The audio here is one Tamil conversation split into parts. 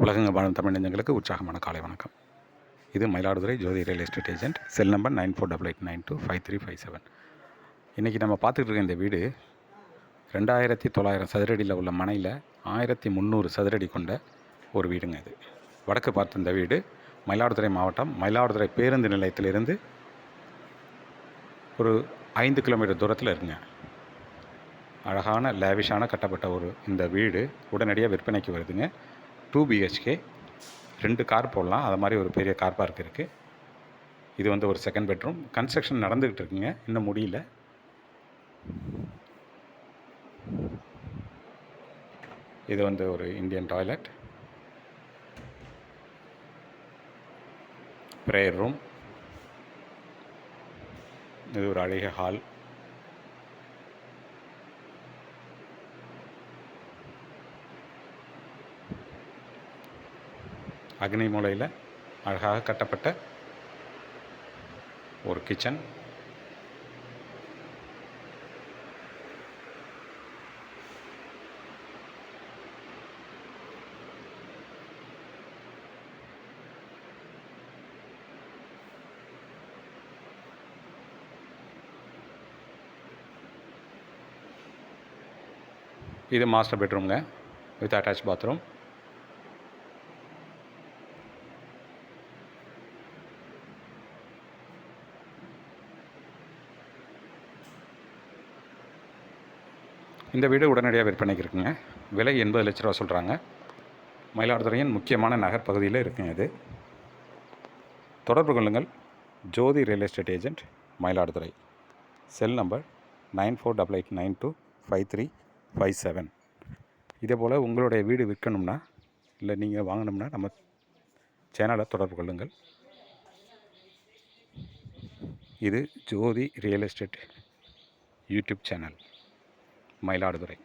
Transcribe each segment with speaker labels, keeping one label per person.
Speaker 1: உலகங்க வாழும் தமிழ் நெஞ்சங்களுக்கு உற்சாகமான காலை வணக்கம். இது Mayiladuthurai Jothi real estate agent. Cell number 9488925357. இன்றைக்கி நம்ம பார்த்துக்கிட்டு இருக்க இந்த வீடு 2900 சதுரடியில் உள்ள மனையில் 1300 சதுரடி கொண்ட ஒரு வீடுங்க. இது வடக்கு பார்த்த இந்த வீடு மயிலாடுதுறை மாவட்டம் மயிலாடுதுறை பேருந்து நிலையத்திலிருந்து ஒரு 5 கிலோமீட்டர் தூரத்தில் இருக்குங்க. அழகான லேவிஷான கட்டப்பட்ட இந்த வீடு உடனடியாக விற்பனைக்கு வருதுங்க. 2 BHK, 2 கார் போடலாம். அது மாதிரி ஒரு பெரிய கார் பார்க் இருக்குது. இது ஒரு செகண்ட் பெட்ரூம். கன்ஸ்ட்ரக்ஷன் நடந்துக்கிட்டு இருக்குங்க, இன்னும் முடியல. இது ஒரு இந்தியன் டாய்லெட், ப்ரேயர் ரூம். இது ஒரு அழகிய ஹால். அக்னி மூலையில் அழகாக கட்டப்பட்ட ஒரு கிச்சன். இது மாஸ்டர் பெட்ரூம்ங்க, வித் அட்டாச் பாத்ரூம். இந்த வீடு உடனடியாக விற்பனைக்கு இருக்குங்க. விலை 80 லட்ச ரூபா சொல்கிறாங்க. மயிலாடுதுறையின் முக்கியமான நகர் பகுதியில் இருக்குங்க. இது தொடர்பு கொள்ளுங்கள். Jothi real estate agent, Mayiladuthurai. Cell number 9488925357. இதேபோல் உங்களுடைய வீடு விற்கணும்னா இல்லை நீங்கள் வாங்கணும்னா நம்ம சேனலை தொடர்பு கொள்ளுங்கள். இது Jothi real estate YouTube channel, Mayiladuthurai.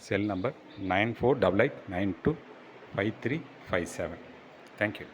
Speaker 1: Cell number 9488925357. Thank you.